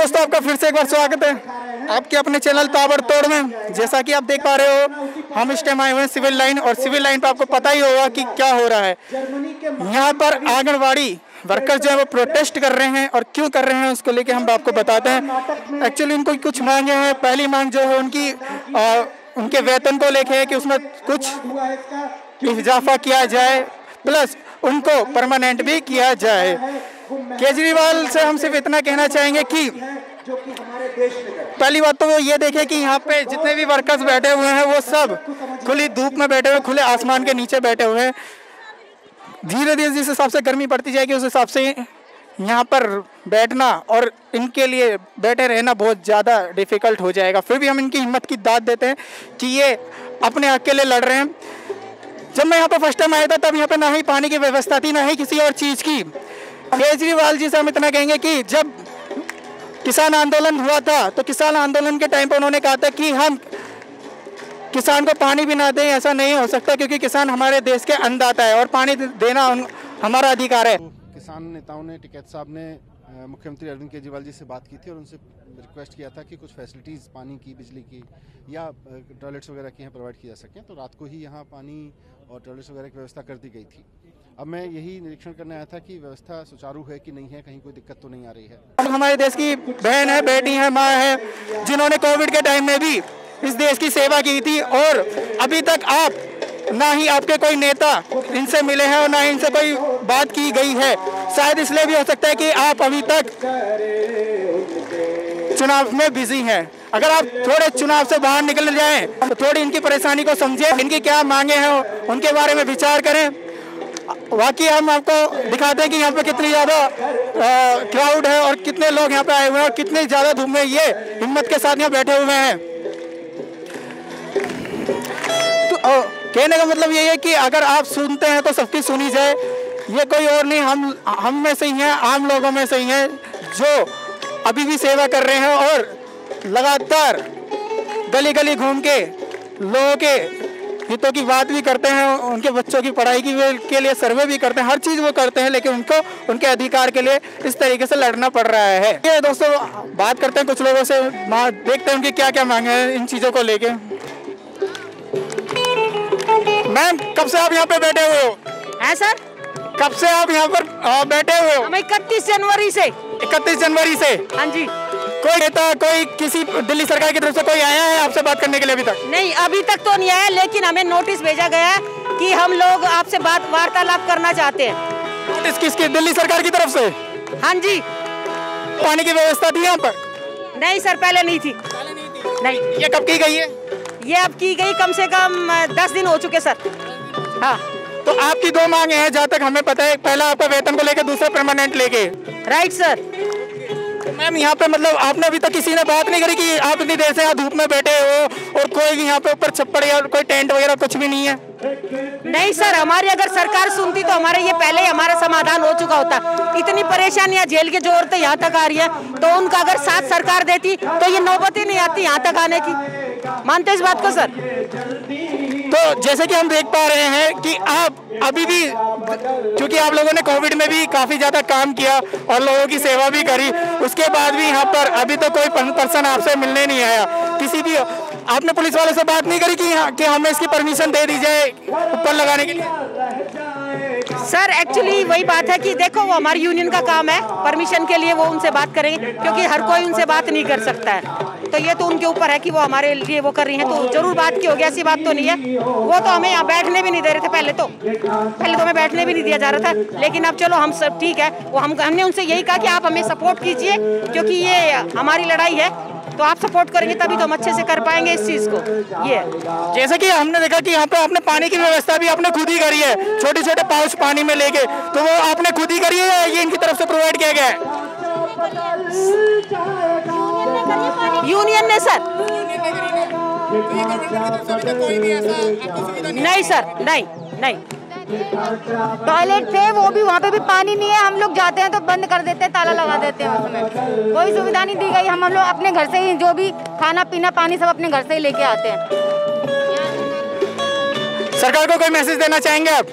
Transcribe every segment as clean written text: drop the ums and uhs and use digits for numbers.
दोस्तों, आपका फिर से एक बार स्वागत है आपके अपने चैनल ताबड़तोड़ में। जैसा कि आप देख पा रहे हो, हम इस टाइम आए हुए हैं सिविल लाइन, और सिविल लाइन पर आपको पता ही होगा कि क्या हो रहा है। यहाँ पर आंगनवाड़ी वर्कर्स जो है वो प्रोटेस्ट कर रहे हैं, और क्यों कर रहे हैं उसको लेके हम आपको बताते हैं। एक्चुअली इनको कुछ मांगे हैं। पहली मांग जो है उनकी उनके वेतन को लेके है कि उसमें कुछ इजाफा किया जाए, प्लस उनको परमानेंट भी किया जाए। केजरीवाल से हम सिर्फ इतना कहना चाहेंगे कि पहली बात तो वो ये देखे कि यहाँ पे जितने भी वर्कर्स बैठे हुए हैं वो सब खुली धूप में बैठे हुए, खुले आसमान के नीचे बैठे हुए हैं। धीरे धीरे जिस हिसाब से गर्मी पड़ती जाएगी उस हिसाब से यहाँ पर बैठना और इनके लिए बैठे रहना बहुत ज़्यादा डिफ़िकल्ट हो जाएगा। फिर भी हम इनकी हिम्मत की दाद देते हैं कि ये अपने हक के लिए लड़ रहे हैं। जब मैं यहाँ पर फर्स्ट टाइम आया था तब यहाँ पे ना ही पानी की व्यवस्था थी, ना ही किसी और चीज़ की। केजरीवाल जी से हम इतना कहेंगे कि जब किसान आंदोलन हुआ था तो किसान आंदोलन के टाइम पर उन्होंने कहा था कि हम किसान को पानी भी ना दें, ऐसा नहीं हो सकता, क्योंकि किसान हमारे देश के अन्नदाता है और पानी देना हमारा अधिकार है। किसान नेताओं ने, टिकैत साहब ने मुख्यमंत्री अरविंद केजरीवाल जी से बात की थी और उनसे रिक्वेस्ट किया था कि कुछ फैसिलिटीज़ पानी की, बिजली की या टॉयलेट्स वगैरह की यहाँ प्रोवाइड की जा सकें। तो रात को ही यहाँ पानी और टॉयलेट्स वगैरह की व्यवस्था कर दी गई थी। अब मैं यही निरीक्षण करने आया था कि व्यवस्था सुचारू है कि नहीं है, कहीं कोई दिक्कत तो नहीं आ रही है। हमारे देश की बहन है, बेटी है, माँ है, जिन्होंने कोविड के टाइम में भी इस देश की सेवा की थी, और अभी तक आप ना ही आपके कोई नेता इनसे मिले हैं और ना ही इनसे कोई बात की गई है। शायद इसलिए भी हो सकता है कि आप अभी तक चुनाव में बिजी हैं। अगर आप थोड़े चुनाव से बाहर निकल जाएं तो थोड़ी इनकी परेशानी को समझें, इनकी क्या मांगे हैं उनके बारे में विचार करें। वाकई हम आपको दिखाते हैं कि यहाँ पे कितनी ज़्यादा क्राउड है और कितने लोग यहाँ पे आए हुए हैं और कितनी ज़्यादा धूप में ये हिम्मत के साथ यहाँ बैठे हुए हैं। तो कहने का मतलब ये है कि अगर आप सुनते हैं तो सबकी सुनी जाए। ये कोई और नहीं, हम में से ही हैं, आम लोगों में से ही हैं, जो अभी भी सेवा कर रहे हैं और लगातार गली गली घूम के लोगों के हितों की बात भी करते हैं, उनके बच्चों की पढ़ाई के लिए सर्वे भी करते हैं, हर चीज़ वो करते हैं, लेकिन उनको उनके अधिकार के लिए इस तरीके से लड़ना पड़ रहा है। ये दोस्तों बात करते हैं कुछ लोगों से, देखते हैं उनकी क्या क्या मांगे हैं इन चीज़ों को लेके। मैम, कब से आप यहाँ पे बैठे हुए हो? है सर, कब से आप यहाँ पर बैठे हुए हो? हम 31 जनवरी से। 31 जनवरी से? हाँ जी। कोई नेता, कोई किसी दिल्ली सरकार की तरफ से कोई आया है आपसे बात करने के लिए? अभी तक नहीं, अभी तक तो नहीं आया, लेकिन हमें नोटिस भेजा गया है कि हम लोग आपसे वार्तालाप करना चाहते हैं। नोटिस किसकी? दिल्ली सरकार की तरफ से? हाँ जी। पानी की व्यवस्था थी यहाँ पर? नहीं सर, पहले नहीं थी। नहीं। ये कब की गई है? ये अब की गई, कम से कम 10 दिन हो चुके सर। हाँ। तो आपकी दो मांगे हैं जहाँ तक हमें पता है, पहला आपका वेतन को लेके, दूसरा परमानेंट लेके। Right sir. मैम, यहाँ पे मतलब आपने अभी तक किसी ने बात नहीं करी कि आप इतनी देर से यहाँ धूप में बैठे हो और कोई यहाँ पे ऊपर छप्पड़ या कोई टेंट वगैरह कुछ भी नहीं है? नहीं सर, हमारी अगर सरकार सुनती तो हमारे ये पहले ही हमारा समाधान हो चुका होता। इतनी परेशानियां झेल के जो औरतें यहाँ तक आ रही है, तो उनका अगर साथ सरकार देती तो ये नौबत ही नहीं आती यहाँ तक आने की। मानते इस बात को सर? तो जैसे कि हम देख पा रहे हैं कि आप अभी भी, क्योंकि आप लोगों ने कोविड में भी काफ़ी ज़्यादा काम किया और लोगों की सेवा भी करी, उसके बाद भी यहाँ पर अभी तो कोई पर्सन आपसे मिलने नहीं आया। किसी भी आपने पुलिस वाले से बात नहीं करी कि हमें इसकी परमिशन दे दी जाए ऊपर लगाने के लिए? सर एक्चुअली वही बात है कि देखो, वो हमारी यूनियन का काम है, परमिशन के लिए वो उनसे बात करेंगे, क्योंकि हर कोई उनसे बात नहीं कर सकता है। तो ये तो उनके ऊपर है कि वो हमारे लिए वो कर रही हैं, तो जरूर बात की होगी, ऐसी बात तो नहीं है। वो तो हमें यहाँ बैठने भी नहीं दे रहे थे पहले तो हमें बैठने भी नहीं दिया जा रहा था, लेकिन अब चलो हम सब ठीक है। वो हमने उनसे यही कहा कि आप हमें सपोर्ट कीजिए, क्योंकि ये हमारी लड़ाई है, तो आप सपोर्ट करेंगे तभी तो हम अच्छे से कर पाएंगे इस चीज़ को। ये जैसे कि हमने देखा कि यहाँ पे आपने पानी की व्यवस्था भी आपने खुद ही करी है, छोटे छोटे पाउच पानी में लेके, तो वो आपने खुद ही करी है या ये इनकी तरफ से प्रोवाइड किया गया है? यूनियन ने सर। नहीं सर, नहीं। टॉयलेट थे, वो भी वहाँ पे भी पानी नहीं है। हम लोग जाते हैं तो बंद कर देते हैं, ताला लगा देते हैं, उसमें कोई सुविधा नहीं दी गई। हम लोग अपने घर से ही जो भी खाना पीना पानी सब अपने घर से ही लेके आते हैं। सरकार को कोई मैसेज देना चाहेंगे आप?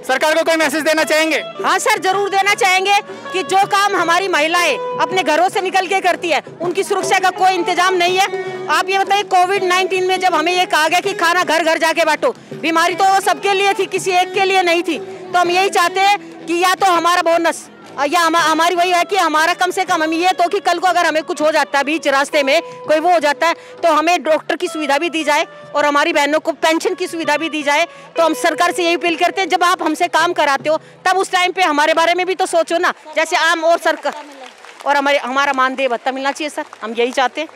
सरकार को कोई मैसेज देना चाहेंगे? हाँ सर, जरूर देना चाहेंगे कि जो काम हमारी महिलाएं अपने घरों से निकल के करती है, उनकी सुरक्षा का कोई इंतजाम नहीं है। आप ये बताइए, कोविड-19 में जब हमें ये कहा गया कि खाना घर घर जाके बांटो, बीमारी तो सबके लिए थी, किसी एक के लिए नहीं थी। तो हम यही चाहते हैं कि या तो हमारा बोनस या हमारी वही है कि हमारा कम से कम हम ये तो कि कल को अगर हमें कुछ हो जाता है, बीच रास्ते में कोई वो हो जाता है, तो हमें डॉक्टर की सुविधा भी दी जाए और हमारी बहनों को पेंशन की सुविधा भी दी जाए। तो हम सरकार से यही अपील करते हैं, जब आप हमसे काम कराते हो तब उस टाइम पे हमारे बारे में भी तो सोचो ना, जैसे आम और सरकार और हमारा मानदेय भत्ता मिलना चाहिए सर, हम यही चाहते हैं।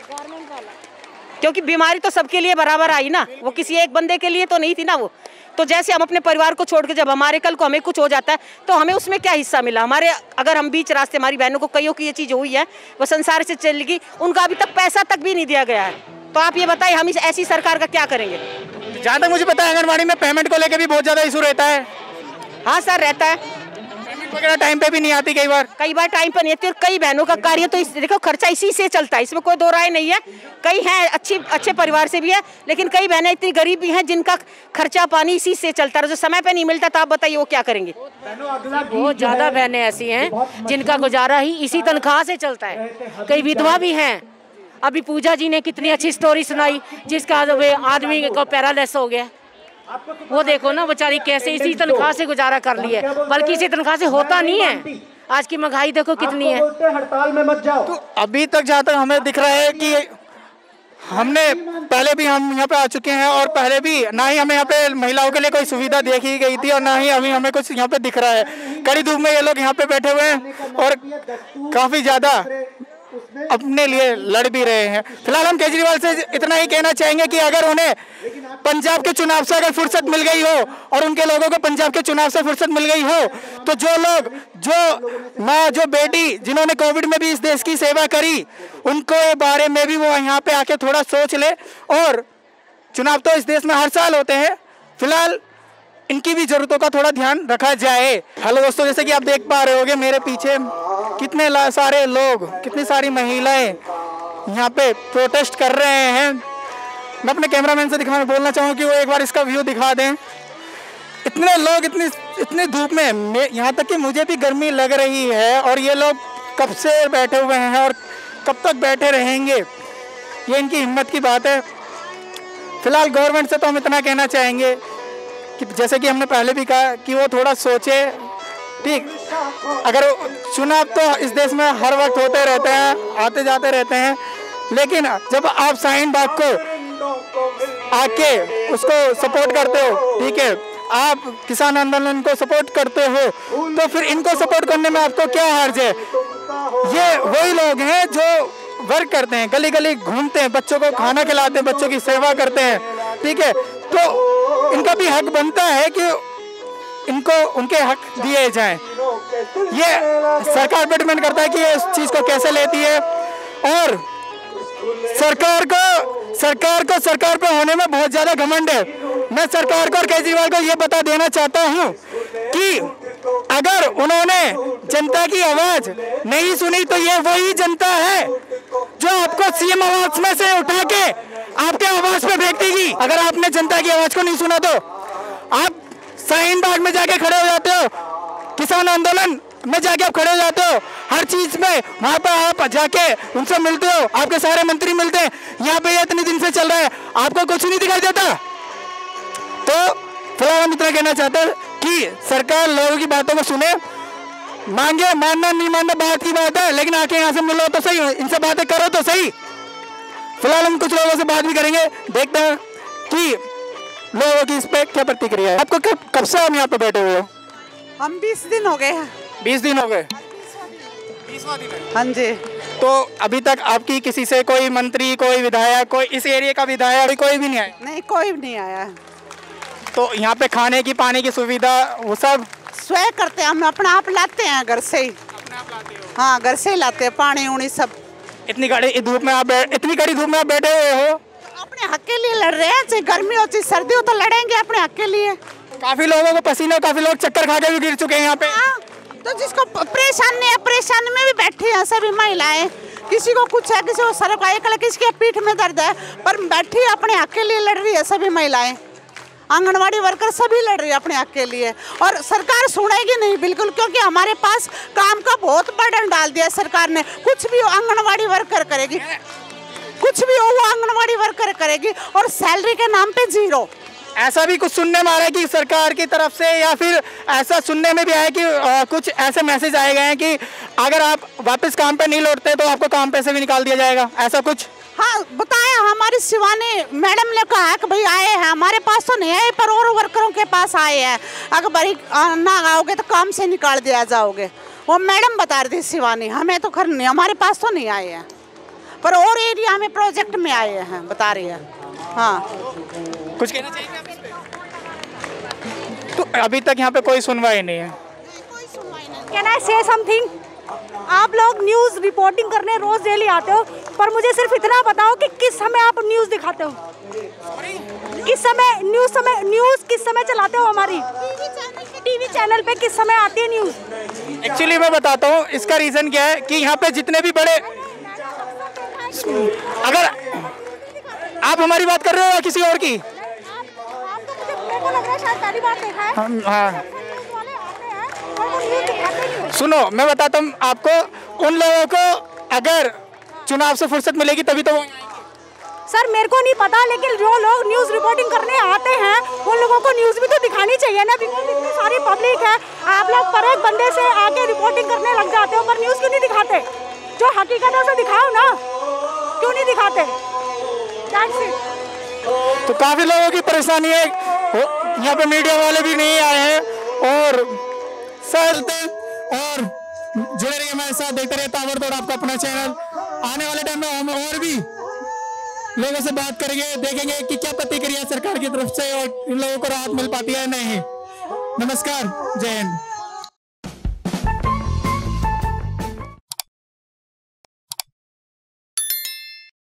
क्योंकि बीमारी तो सबके लिए बराबर आई ना, वो किसी एक बंदे के लिए तो नहीं थी ना वो। तो जैसे हम अपने परिवार को छोड़ के जब हमारे कल को हमें कुछ हो जाता है तो हमें उसमें क्या हिस्सा मिला? हमारे अगर हम बीच रास्ते, हमारी बहनों को कईयों की ये चीज़ हुई है, वो संसार से चली गई, उनका अभी तक पैसा तक भी नहीं दिया गया है। तो आप ये बताइए, हम इस ऐसी सरकार का क्या करेंगे? जहाँ तक मुझे पता है, आंगनबाड़ी में पेमेंट को लेकर भी बहुत ज़्यादा इशू रहता है। हाँ सर, रहता है। पेमेंट वगैरह टाइम पे भी नहीं आती, कई बार टाइम पर नहीं आती। और कई बहनों का कार्य तो देखो खर्चा इसी से चलता है, इसमें कोई दो राय नहीं है। कई हैं अच्छे परिवार से भी है, लेकिन कई बहनें इतनी गरीब भी हैं जिनका खर्चा पानी इसी से चलता है। जो समय पे नहीं मिलता तो आप बताइए वो क्या करेंगे? बहुत ज़्यादा बहनें ऐसी हैं जिनका गुजारा ही इसी तनख्वाह से चलता है। कई विधवा भी हैं। अभी पूजा जी ने कितनी अच्छी स्टोरी सुनाई, जिसका आदमी को पैरालिसिस हो गया। वो देखो ना बेचारी कैसे इसी तनख्वाह से गुजारा कर लिया, बल्कि इसी तनख्वाह से होता नहीं है। आज की महंगाई देखो कितनी है। हड़ताल में मत जाओ। तो अभी तक जहाँ तक हमें दिख रहा है कि हमने पहले भी हम यहाँ पे आ चुके हैं और पहले भी ना ही हमें यहाँ पे महिलाओं के लिए कोई सुविधा देखी गई थी और ना ही अभी हमें कुछ यहाँ पे दिख रहा है। कड़ी धूप में ये लोग यहाँ पे बैठे हुए हैं और काफी ज्यादा अपने लिए लड़ भी रहे हैं। फिलहाल हम केजरीवाल से इतना ही कहना चाहेंगे कि अगर उन्हें पंजाब के चुनाव से अगर फुर्सत मिल गई हो और उनके लोगों को पंजाब के चुनाव से फुर्सत मिल गई हो, तो जो लोग, जो माँ, जो बेटी जिन्होंने कोविड में भी इस देश की सेवा करी, उनको बारे में भी वो यहाँ पे आके थोड़ा सोच ले। और चुनाव तो इस देश में हर साल होते हैं, फिलहाल इनकी भी जरूरतों का थोड़ा ध्यान रखा जाए। हेलो दोस्तों, जैसे कि आप देख पा रहे होगे मेरे पीछे कितने सारे लोग, कितनी सारी महिलाएं यहाँ पे प्रोटेस्ट कर रहे हैं। मैं अपने कैमरामैन से बोलना चाहूँ कि वो एक बार इसका व्यू दिखा दें। इतने लोग इतनी धूप में, यहाँ तक कि मुझे भी गर्मी लग रही है और ये लोग कब से बैठे हुए हैं और कब तक बैठे रहेंगे, ये इनकी हिम्मत की बात है। फिलहाल गवर्नमेंट से तो हम इतना कहना चाहेंगे कि जैसे कि हमने पहले भी कहा कि वो थोड़ा सोचे। ठीक, अगर चुनाव तो इस देश में हर वक्त होते रहते हैं, आते जाते रहते हैं, लेकिन जब आप शाहीन बाग को आके उसको सपोर्ट करते हो, ठीक है, आप किसान आंदोलन को सपोर्ट करते हो, तो फिर इनको सपोर्ट करने में आपको क्या हर्ज है? ये वही लोग हैं जो वर्क करते हैं, गली गली घूमते हैं, बच्चों को खाना खिलाते हैं, बच्चों की सेवा करते हैं, ठीक है। तो इनका भी हक बनता है कि इनको उनके हक दिए जाएं। ये सरकार पे डिपेंड करता है कि ये इस चीज़ को कैसे लेती है। और सरकार पे होने में बहुत ज़्यादा घमंड है। मैं सरकार को और केजरीवाल को ये बता देना चाहता हूँ कि अगर उन्होंने जनता की आवाज़ नहीं सुनी तो ये वही जनता है जो आपको सीएम आवास में से उठा के आपके आवास पे फेंक देगी। अगर आपने जनता की आवाज़ को नहीं सुना तो आप शाहीन बाग में जाके खड़े हो जाते हो, किसान आंदोलन में जाके आप खड़े हो जाते हो, हर चीज में वहाँ पर आप जाके उनसे मिलते हो, आपके सारे मंत्री मिलते हैं। यहाँ पे ये इतने दिन से चल रहा है, आपको कुछ नहीं दिखाई देता। तो फिलहाल हम इतना कहना चाहते हैं कि सरकार लोगों की बातों को सुने, मांगे, मानना नहीं मानना बात की बात है, लेकिन आके यहाँ से मिलो तो सही, इनसे बातें करो तो सही। फिलहाल हम कुछ लोगों से बात भी करेंगे, देखते हैं कि लोगों की इस पे क्या प्रतिक्रिया है। आपको कब से हम यहाँ पे बैठे हुए हो? हम 20 दिन हो गए हैं। 20 दिन हो गए? 20वां दिन है। हाँ जी। तो अभी तक आपकी किसी से कोई मंत्री, कोई विधायक, कोई इस एरिया का विधायक कोई भी नहीं आया? नहीं, कोई भी नहीं आया। तो यहाँ पे खाने की, पानी की सुविधा वो सब स्वयं करते हैं, हम अपना आप लाते हैं घर से ही। अपने आप लाते हो? हाँ, घर से ही लाते हैं, पानी उनी सब। इतनी कड़ी धूप में आप बैठे हुए हो? अपने हक के लिए लड़ रहे हैं, चाहे गर्मी हो चाहे सर्दी हो, तो लड़ेंगे अपने हक के लिए। काफी लोगों को पसीने, काफी लोग चक्कर खा के भी गिर चुके हैं यहाँ पे। तो जिसको परेशानी है, परेशानी में भी बैठी हैं सभी महिलाएं। किसी को कुछ है, किसी को सर का, किसी के पीठ में दर्द है, पर बैठी अपने हक के लिए लड़ रही है सभी महिलाएं। आंगनवाड़ी वर्कर सभी लड़ रही है अपने हक के लिए, और सरकार सुनेगी नहीं बिल्कुल, क्योंकि हमारे पास काम का बहुत बर्डन डाल दिया सरकार ने। कुछ भी आंगनवाड़ी वर्कर करेगी, कुछ भी हो वो आंगनवाड़ी वर्कर करेगी, और सैलरी के नाम पे 0। ऐसा भी कुछ सुनने में आ रहा है कि सरकार की तरफ से, या फिर ऐसा सुनने में भी आया कि कुछ ऐसे मैसेज आए गए हैं कि अगर आप वापस काम पे नहीं लौटते तो आपको काम पे से भी निकाल दिया जाएगा, ऐसा कुछ? हाँ बताया, हमारी शिवानी मैडम ने कहा कि भाई आए हैं, हमारे पास तो नहीं आए पर और वर्करों के पास आए हैं, अगर बड़ी ना आओगे तो काम से निकाल दिया जाओगे। वो मैडम बता रही थी शिवानी, हमें तो खैर नहीं, हमारे पास तो नहीं आए हैं, पर और एरिया में प्रोजेक्ट में आए हैं, बता रही है। हाँ कुछ कहना चाहिए आप इस पे? तो अभी तक यहाँ पे कोई सुनवाई नहीं है। कैन आई से समथिंग? आप लोग न्यूज़ रिपोर्टिंग करने रोज डेली आते हो, पर मुझे सिर्फ इतना बताओ कि किस समय आप न्यूज़ दिखाते हो, किस समय न्यूज़ किस समय चलाते हो? हमारी टीवी चैनल पे किस समय आती है न्यूज़? एक्चुअली मैं बताता हूँ इसका रीज़न क्या है कि यहाँ पे जितने भी बड़े, अगर आप हमारी बात कर रहे हो या किसी और की? हाँ सुनो, मैं बताता हूँ आपको, उन लोगों को अगर चुनाव से फुर्सत मिलेगी तभी तो वो। सर मेरे को नहीं पता, लेकिन जो लोग न्यूज़ रिपोर्टिंग करने आते हैं उन लोगों को न्यूज़ भी तो दिखानी चाहिए ना, बिकॉज इतनी सारी पब्लिक है। आप लोग पर एक बंदे से आके रिपोर्टिंग करने लग जाते हो, पर न्यूज़ क्यों नहीं दिखाते? जो हकीकत है उसे दिखाओ ना, क्यों नहीं दिखाते? तो काफ़ी लोगों की परेशानी है, यहाँ पे मीडिया वाले भी नहीं आए हैं, और सर और जुड़े रहिए हमारे साथ, देखते रहिए ताबड़तोड़ आपका अपना चैनल। आने वाले टाइम में हम और भी लोगों से बात करेंगे, देखेंगे कि क्या प्रतिक्रिया सरकार की तरफ से और इन लोगों को राहत मिल पाती है नहीं। नमस्कार, जय हिंद।